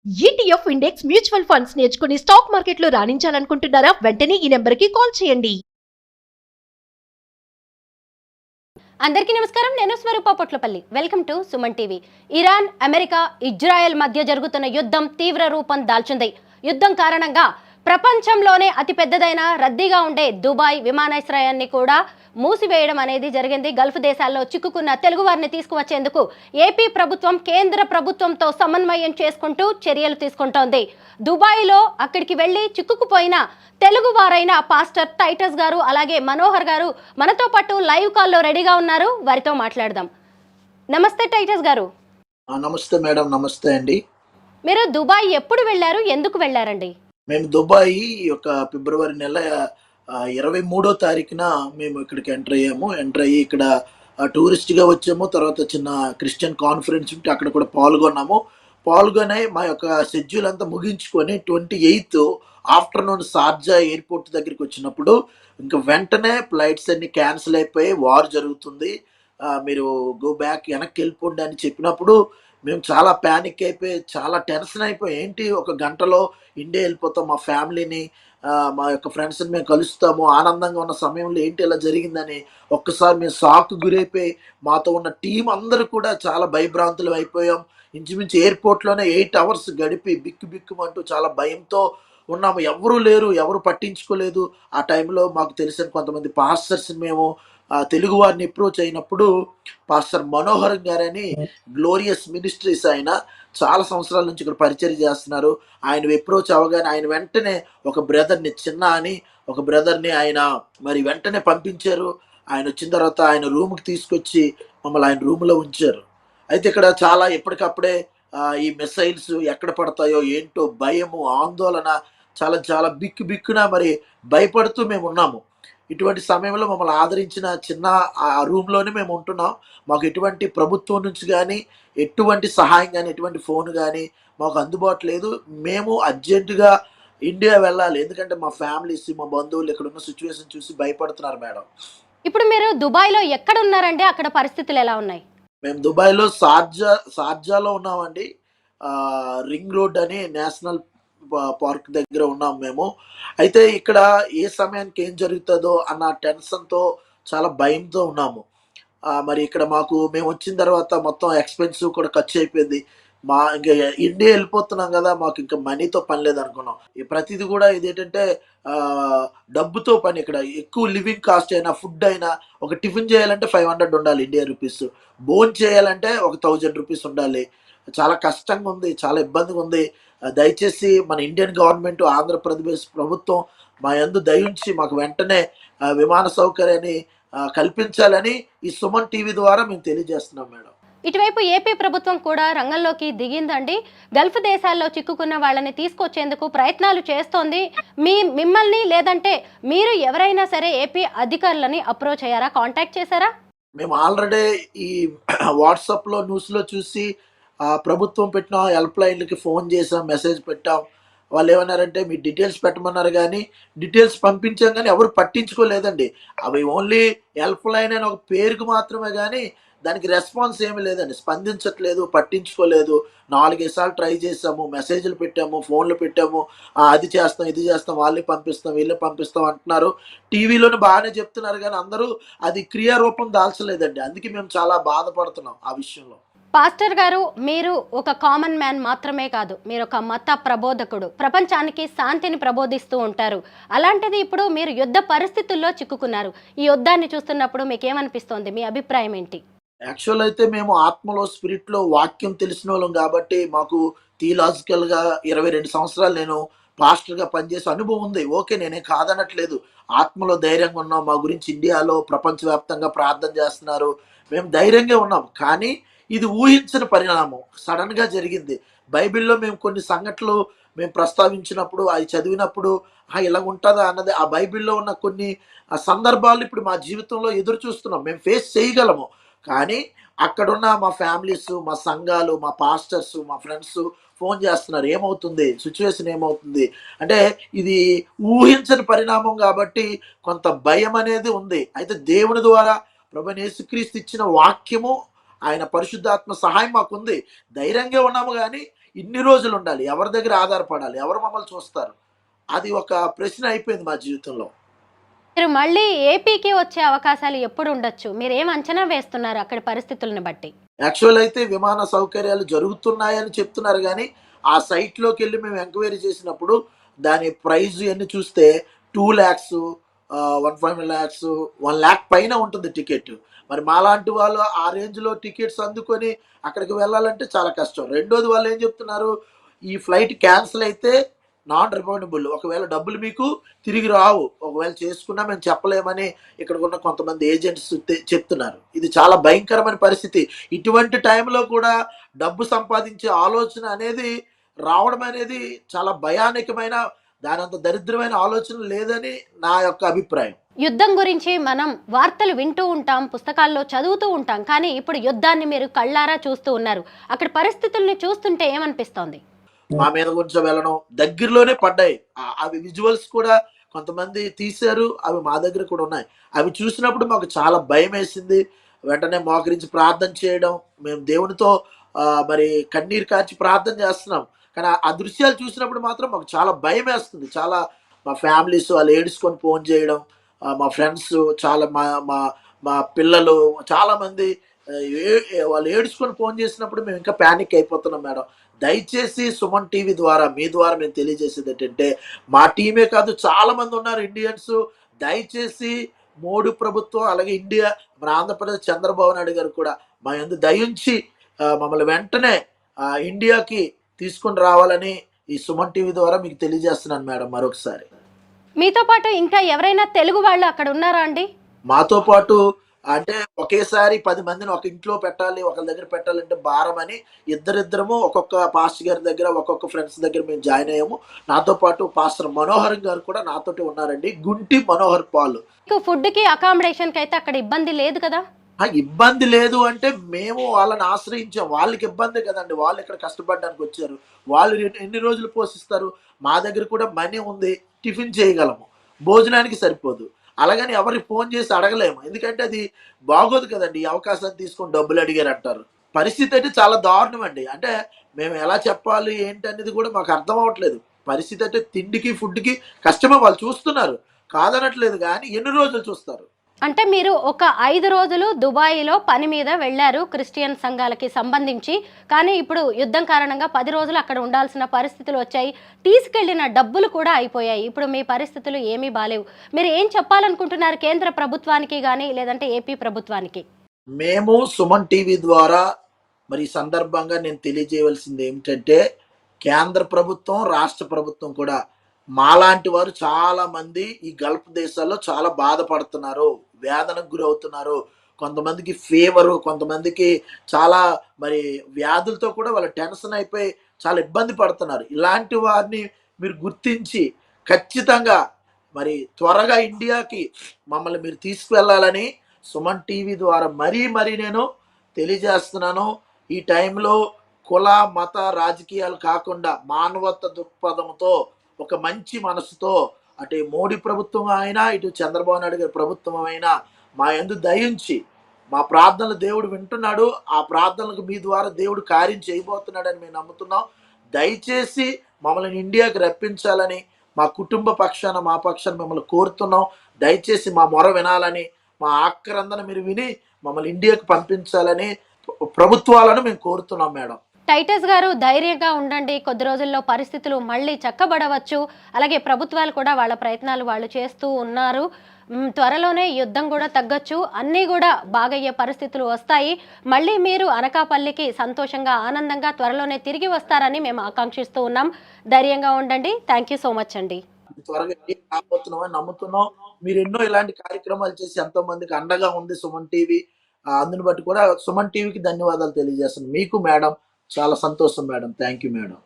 ETF index mutual funds నేర్చుకుని stock మార్కెట్లో రాణించాలనుకుంటున్నారా? వెంటనే ఈ నెంబర్కి కాల్ చేయండి. అందరికీ నమస్కారం. నేను Swaroopa Potlapalli. Welcome to Suman TV. Iran, America, Israel మధ్య జరుగుతున్న యుద్ధం తీవ్ర రూపం దాల్చింది. యుద్ధం కారణంగా ప్రపంచంలోనే అతిపెద్దదైన రద్దీగా ఉండే దుబాయ్ విమానాశ్రయాన్ని కూడా మూసివేయడం అనేది జరిగింది. గల్ఫ్ దేశాల్లో చిక్కుకున్న తెలుగు వారిని తీసుకువచ్చేందుకు ఏపీ ప్రభుత్వం కేంద్ర ప్రభుత్వంతో సమన్వయం చేసుకుంటూ చర్యలు తీసుకుంటోంది. దుబాయ్లో అక్కడికి వెళ్లి చిక్కుకుపోయిన తెలుగు వారైన పాస్టర్ టైటస్ గారు అలాగే మనోహర్ గారు మనతో పాటు లైవ్ కాల్లో రెడీగా ఉన్నారు. వారితో మాట్లాడదాం. నమస్తే టైటస్ గారు. నమస్తే మేడం. నమస్తే అండి. మీరు దుబాయ్ ఎప్పుడు వెళ్ళారు, ఎందుకు వెళ్ళారండి? మేము దుబాయ్ ఒక ఫిబ్రవరి నెల 23వ తారీఖున మేము ఇక్కడికి ఎంటర్ అయ్యాము. ఎంటర్ అయ్యి ఇక్కడ టూరిస్ట్గా వచ్చాము. తర్వాత చిన్న క్రిస్టియన్ కాన్ఫరెన్స్ ఉంటే అక్కడ కూడా పాల్గొని మా యొక్క షెడ్యూల్ అంతా ముగించుకొని 28th ఆఫ్టర్నూన్ షార్జా ఎయిర్పోర్ట్ దగ్గరికి వచ్చినప్పుడు ఇంకా వెంటనే ఫ్లైట్స్ అన్ని క్యాన్సిల్ అయిపోయి వార్ జరుగుతుంది, మీరు గో బ్యాక్ వెనక్కి వెళ్ళిపోండి అని చెప్పినప్పుడు మేము చాలా ప్యానిక్ అయిపోయి చాలా టెన్షన్ అయిపోయి, ఏంటి ఒక గంటలో ఇండియా వెళ్ళిపోతాం, మా ఫ్యామిలీని మా యొక్క ఫ్రెండ్స్ని మేము కలుస్తాము, ఆనందంగా ఉన్న సమయంలో ఏంటి ఇలా జరిగిందని ఒక్కసారి మేము షాక్ గురైపోయి మాతో ఉన్న టీం అందరూ కూడా చాలా భయభ్రాంతులు అయిపోయాం. ఇంచుమించు ఎయిర్పోర్ట్లోనే 8 hours గడిపి బిక్కుమంటూ చాలా భయంతో ఉన్నాము. ఎవరూ లేరు, ఎవరు పట్టించుకోలేదు. ఆ టైంలో మాకు తెలిసిన కొంతమంది పాస్టర్స్ని మేము తెలుగు వారిని అప్రోచ్ అయినప్పుడు పాస్టర్ మనోహర్ గారని గ్లోరియస్ మినిస్ట్రీస్, ఆయన చాలా సంవత్సరాల నుంచి ఇక్కడ పరిచయం చేస్తున్నారు. ఆయన అప్రోచ్ అవ్వగానే ఆయన వెంటనే ఒక బ్రదర్ని చిన్న అని ఒక బ్రదర్ని ఆయన మరి వెంటనే పంపించారు. ఆయన వచ్చిన తర్వాత ఆయన రూమ్కి తీసుకొచ్చి మమ్మల్ని ఆయన రూమ్లో ఉంచారు. అయితే ఇక్కడ చాలా ఎప్పటికప్పుడే ఈ మిసైల్స్ ఎక్కడ పడతాయో ఏంటో భయము, ఆందోళన, చాలా చాలా బిక్కున మరి భయపడుతూ మేము ఉన్నాము. ఇటువంటి సమయంలో మమ్మల్ని ఆదరించిన చిన్న ఆ రూమ్లోనే మేము ఉంటున్నాం. మాకు ఎటువంటి ప్రభుత్వం నుంచి కానీ ఎటువంటి సహాయం కానీ ఎటువంటి ఫోన్ కానీ మాకు అందుబాటు లేదు. మేము అర్జెంటుగా ఇండియా వెళ్ళాలి, ఎందుకంటే మా ఫ్యామిలీస్ మా బంధువులు ఇక్కడ ఉన్న సిచ్యువేషన్ చూసి భయపడుతున్నారు మేడం. ఇప్పుడు మీరు దుబాయ్లో ఎక్కడ ఉన్నారండి? అక్కడ పరిస్థితులు ఎలా ఉన్నాయి? మేము దుబాయ్లో షార్జాలో ఉన్నామండి. రింగ్ రోడ్ అని నేషనల్ పార్క్ దగ్గర ఉన్నాం మేము. అయితే ఇక్కడ ఏ సమయానికి ఏం జరుగుతుందో అన్న టెన్షన్తో చాలా భయంతో ఉన్నాము. మరి ఇక్కడ మేము వచ్చిన తర్వాత మొత్తం ఎక్స్పెన్సివ్ కూడా ఖర్చు అయిపోయింది. ఇంకా ఇండియా వెళ్ళిపోతున్నాం కదా, మాకు ఇంకా మనీతో పని లేదు అనుకున్నాం. ప్రతిదీ కూడా ఇదేంటంటే డబ్బుతో పని. ఇక్కడ ఎక్కువ లివింగ్ కాస్ట్ అయినా, ఫుడ్ అయినా, ఒక టిఫిన్ చేయాలంటే 500 ఉండాలి ఇండియా రూపీస్, భోజనం చేయాలంటే ఒక 1000 రూపీస్ ఉండాలి. చాలా కష్టంగా ఉంది, చాలా ఇబ్బందిగా ఉంది. దయచేసి మన ఇండియన్ గవర్నమెంట్, ఆంధ్రప్రదేశ్ ప్రభుత్వం మా యందు దయించి మాకు వెంటనే విమాన సౌకర్యాన్ని కల్పించాలని ఈ సుమన్ టీవీ ద్వారా మేము తెలియజేస్తున్నాం మేడం. ఇటువైపు ఏపీ ప్రభుత్వం కూడా రంగంలోకి దిగిందండి. గల్ఫ్ దేశాల్లో చిక్కుకున్న వాళ్ళని తీసుకొచ్చేందుకు ప్రయత్నాలు చేస్తోంది. మిమ్మల్ని లేదంటే మీరు ఎవరైనా సరే ఏపీ అధికారులని అప్రోచ్ అయ్యారా, కాంటాక్ట్ చేశారా? మేము ఆల్రెడీ ఈ వాట్సాప్లో న్యూస్లో చూసి ప్రభుత్వం పెట్టిన హెల్ప్ లైన్లకి ఫోన్ చేసాం, మెసేజ్ పెట్టాం. వాళ్ళు ఏమన్నారంటే మీ డీటెయిల్స్ పెట్టమన్నారు, కానీ డీటెయిల్స్ పంపించాం కానీ ఎవరు పట్టించుకోలేదండి. అవి ఓన్లీ హెల్ప్ లైన్ అని ఒక పేరుకు మాత్రమే, కానీ దానికి రెస్పాన్స్ ఏమీ లేదండి, స్పందించట్లేదు, పట్టించుకోలేదు. 4-5 సార్లు ట్రై చేసాము, మెసేజ్లు పెట్టాము, ఫోన్లు పెట్టాము, అది చేస్తాం ఇది చేస్తాం, వాళ్ళని పంపిస్తాం వీళ్ళని పంపిస్తాం అంటున్నారు. టీవీలోనే బాగానే చెప్తున్నారు కానీ అందరూ అది క్రియారూపం దాల్చలేదండి. అందుకే మేము చాలా బాధపడుతున్నాం ఆ విషయంలో. పాస్టర్ గారు, మీరు ఒక కామన్ మ్యాన్ మాత్రమే కాదు, మీరు ఒక మత ప్రబోధకుడు, ప్రపంచానికి శాంతిని ప్రబోధిస్తూ ఉంటారు. అలాంటిది ఇప్పుడు మీరు యుద్ధ పరిస్థితుల్లో చిక్కుకున్నారు. ఈ యుద్ధాన్ని చూస్తున్నప్పుడు మీకు ఏమనిపిస్తోంది, మీ అభిప్రాయం ఏంటి? యాక్చువల్ అయితే మేము ఆత్మలో స్పిరిట్లో వాక్యం తెలిసిన వాళ్ళం కాబట్టి మాకు థియలాజికల్గా 22 సంవత్సరాలు నేను పాస్టర్గా పనిచేసే అనుభవం ఉంది. ఓకే, నేనే కాదనట్లేదు. ఆత్మలో ధైర్యంగా ఉన్నాం. మా గురించి ఇండియాలో ప్రపంచవ్యాప్తంగా ప్రార్థన చేస్తున్నారు, మేము ధైర్యంగా ఉన్నాం. కానీ ఇది ఊహించిన పరిణామం, సడన్గా జరిగింది. బైబిల్లో మేము కొన్ని సంఘటనలు మేము ప్రస్తావించినప్పుడు, అవి చదివినప్పుడు ఇలా ఉంటుందా అన్నది, ఆ బైబిల్లో ఉన్న కొన్ని సందర్భాలు ఇప్పుడు మా జీవితంలో ఎదురు చూస్తున్నాం, మేము ఫేస్ చేయగలము. కానీ అక్కడున్న మా ఫ్యామిలీస్, మా సంఘాలు, మా పాస్టర్స్, మా ఫ్రెండ్స్ ఫోన్ చేస్తున్నారు, ఏమవుతుంది, సిచ్యువేషన్ ఏమవుతుంది అంటే. ఇది ఊహించని పరిణామం కాబట్టి కొంత భయం అనేది ఉంది. అయితే దేవుని ద్వారా ప్రభువైన యేసుక్రీస్తు ఇచ్చిన వాక్యము, ఆయన పరిశుద్ధాత్మ సహాయం మాకుంది. ధైర్యంగా ఉన్నాము, కానీ ఇన్ని రోజులు ఉండాలి, ఎవరి దగ్గర ఆధారపడాలి, ఎవరు మమ్మల్ని చూస్తారు? అది ఒక ప్రశ్న అయిపోయింది మా జీవితంలో. మీరు మళ్ళీ ఏపీకి వచ్చే అవకాశాలు ఎప్పుడు ఉండొచ్చు? మీరేం అంచనా వేస్తున్నారు అక్కడి పరిస్థితులను బట్టి? యాక్చువల్ అయితే విమాన సౌకర్యాలు జరుగుతున్నాయని చెప్తున్నారు గానీ, ఆ సైట్‌లోకెళ్ళి మేము ఎంక్వైరీ చేసినప్పుడు దాని ప్రైస్ ఇయన్నీ చూస్తే 2,00,000 1,5,00,000 1,00,000 పైన ఉంటుంది టికెట్. మరి మాలాంటి వాళ్ళు ఆ రేంజ్‌లో టికెట్స్ అందుకొని అక్కడికి వెళ్ళాలంటే చాలా కష్టం. రెండోది వాళ్ళేం చెప్తున్నారు, ఈ ఫ్లైట్ క్యాన్సిల్ అయితే నాన్ రిఫండబుల్. ఒకవేళ డబ్బులు మీకు తిరిగి రావు. ఒకవేళ చేసుకున్నా మేము చెప్పలేమని ఇక్కడికున్న కొంతమంది ఏజెంట్స్ చెప్తున్నారు. ఇది చాలా భయంకరమైన పరిస్థితి. ఇటువంటి టైంలో కూడా డబ్బు సంపాదించే ఆలోచన అనేది రావడం అనేది చాలా భయానకమైన, దానంత దరిద్రమైన ఆలోచన లేదని నా యొక్క అభిప్రాయం. యుద్ధం గురించి మనం వార్తలు వింటూ ఉంటాం, పుస్తకాల్లో చదువుతూ ఉంటాం. కానీ ఇప్పుడు యుద్ధాన్ని మీరు కళ్ళారా చూస్తూ ఉన్నారు. అక్కడ పరిస్థితుల్ని చూస్తుంటే ఏమనిపిస్తోంది? మా మీద కొంచెం వెళ్ళడం దగ్గరలోనే పడ్డాయి. అవి విజువల్స్ కూడా కొంతమంది తీశారు. అవి మా దగ్గర కూడా ఉన్నాయి. అవి చూసినప్పుడు మాకు చాలా భయమేసింది. వెంటనే మోకరించి ప్రార్థన చేయడం. మేము దేవునితో మరి కన్నీరు కార్చి ప్రార్థన చేస్తున్నాం. కానీ ఆ దృశ్యాలు చూసినప్పుడు మాత్రం మాకు చాలా భయమేస్తుంది. చాలా మా ఫ్యామిలీస్ వాళ్ళు ఏడుచుకొని ఫోన్ చేయడం. మా ఫ్రెండ్స్ చాలా మా మా మా పిల్లలు చాలామంది వాళ్ళు ఏడుచుకొని ఫోన్ చేసినప్పుడు మేము ఇంకా పానిక్ అయిపోతున్నాం మేడం. దయచేసి సుమన్ టీవీ ద్వారా మీ ద్వారా మేము తెలియజేసేది ఏంటంటే, మా టీమే కాదు చాలామంది ఉన్నారు ఇండియన్స్. దయచేసి మోడీ ప్రభుత్వం అలాగే ఇండియా, మన ఆంధ్రప్రదేశ్ చంద్రబాబు నాయుడు గారు కూడా మా యందు దయించి మమ్మల్ని వెంటనే ఇండియాకి తీసుకొని రావాలని ఈ సుమన్ టీవీ ద్వారా మీకు తెలియజేస్తున్నాను మేడం మరొకసారి. మీతో పాటు ఇంకా ఎవరైనా తెలుగు వాళ్ళు అక్కడ ఉన్నారా అండి? మాతో పాటు అంటే ఒకేసారి 10 మందిని ఒక ఇంట్లో పెట్టాలి, ఒకళ్ళ దగ్గర పెట్టాలంటే భారమని ఇద్దరిద్దరము ఒక్కొక్క పాస్టర్ గారి దగ్గర, ఒక్కొక్క ఫ్రెండ్స్ దగ్గర మేము జాయిన్ అయ్యాము. నాతో పాటు పాస్టర్ మనోహర్ గారు కూడా నాతోటి ఉన్నారండి. గుంటి మనోహర్ పాల్. మీకు ఫుడ్‌కి, అకామిడేషన్‌కి అయితే అక్కడ ఇబ్బంది లేదు కదా? ఇబ్బంది లేదు అంటే మేము వాళ్ళని ఆశ్రయించాం. వాళ్ళకి ఇబ్బందే కదండీ! వాళ్ళు ఇక్కడ కష్టపడడానికి వచ్చారు. వాళ్ళు ఎన్ని రోజులు పోషిస్తారు? మా దగ్గర కూడా మనీ ఉంది. టిఫిన్ చేయగలము. భోజనానికి సరిపోదు. అలాగని ఎవరికి ఫోన్ చేసి అడగలేము. ఎందుకంటే అది బాగోదు కదండీ! ఈ అవకాశాన్ని తీసుకొని డబ్బులు అడిగారంటారు. పరిస్థితి అయితే చాలా దారుణం అండి. అంటే మేము ఎలా చెప్పాలి ఏంటనేది కూడా మాకు అర్థం అవ్వట్లేదు. పరిస్థితి అంటే తిండికి, ఫుడ్‌కి కష్టమే, వాళ్ళు చూస్తున్నారు. కాదనట్లేదు గానీ ఎన్ని రోజులు చూస్తారు? అంటే మీరు ఒక 5 రోజులు దుబాయ్‌లో పని మీద వెళ్లారు క్రిస్టియన్ సంఘాలకి సంబంధించి. కానీ ఇప్పుడు యుద్ధం కారణంగా 10 రోజులు అక్కడ ఉండాల్సిన పరిస్థితులు వచ్చాయి. తీసుకెళ్లిన డబ్బులు కూడా అయిపోయాయి. ఇప్పుడు మీ పరిస్థితులు ఏమీ బాలేవు. మీరు ఏం చెప్పాలనుకుంటున్నారు కేంద్ర ప్రభుత్వానికి గానీ, లేదంటే ఏపీ ప్రభుత్వానికి? మేము సుమన్ టీవీ ద్వారా మరి ఈ సందర్భంగా నేను తెలియజేయవలసింది ఏమిటంటే, కేంద్ర ప్రభుత్వం, రాష్ట్ర ప్రభుత్వం కూడా మాలాంటి వారు చాలామంది ఈ గల్ఫ్ దేశాల్లో చాలా బాధపడుతున్నారు, వేదనకు గురవుతున్నారు. కొంతమందికి ఫీవరు, కొంతమందికి చాలా మరి వ్యాధులతో కూడా వాళ్ళు టెన్షన్ అయిపోయి చాలా ఇబ్బంది పడుతున్నారు. ఇలాంటి వారిని మీరు గుర్తించి ఖచ్చితంగా మరి త్వరగా ఇండియాకి మమ్మల్ని మీరు తీసుకువెళ్ళాలని సుమన్ టీవీ ద్వారా మరీ నేను తెలియజేస్తున్నాను. ఈ టైంలో కుల, మత, రాజకీయాలు కాకుండా మానవత్వ దృక్పథంతో ఒక మంచి మనసుతో అటు మోడీ ప్రభుత్వం అయినా, ఇటు చంద్రబాబు నాయుడు గారి ప్రభుత్వం అయినా మా యందు దయించి మా ప్రార్థనలు దేవుడు వింటున్నాడు. ఆ ప్రార్థనలకు మీ ద్వారా దేవుడు కార్యం చేయబోతున్నాడని మేము నమ్ముతున్నాం. దయచేసి మమ్మల్ని ఇండియాకి రప్పించాలని మా కుటుంబ పక్షాన, మా పక్షాన మిమ్మల్ని కోరుతున్నాం. దయచేసి మా మొర వినాలని, మా ఆక్రందన మీరు విని మమ్మల్ని ఇండియాకి పంపించాలని ప్రభుత్వాలను మేము కోరుతున్నాం మేడం. టైటస్ గారు ధైర్యంగా ఉండండి. కొద్ది రోజుల్లో పరిస్థితులు మళ్ళీ చక్కబడవచ్చు. అలాగే ప్రభుత్వాలు కూడా వాళ్ళ ప్రయత్నాలు వాళ్ళు చేస్తూ ఉన్నారు. త్వరలోనే యుద్ధం కూడా తగ్గొచ్చు. అన్నీ కూడా బాగయ్యే పరిస్థితులు వస్తాయి. మళ్ళీ మీరు అనకాపల్లికి సంతోషంగా, ఆనందంగా త్వరలోనే తిరిగి వస్తారని మేము ఆకాంక్షిస్తూ ఉన్నాం. ధైర్యంగా ఉండండి. థ్యాంక్ యూ సో మచ్ అండి. త్వరగా రాబోతున్నామని నమ్ముతున్నాం. మీరు ఎన్నో ఇలాంటి కార్యక్రమాలు చేసి ఎంతో మందికి అండగా ఉంది సుమన్ టీవీ. అందుని బట్టి కూడా సుమన్ టీవీకి ధన్యవాదాలు తెలియజేస్తున్నాను. మీకు మేడం చాలా సంతోషం మేడం. Thank you madam.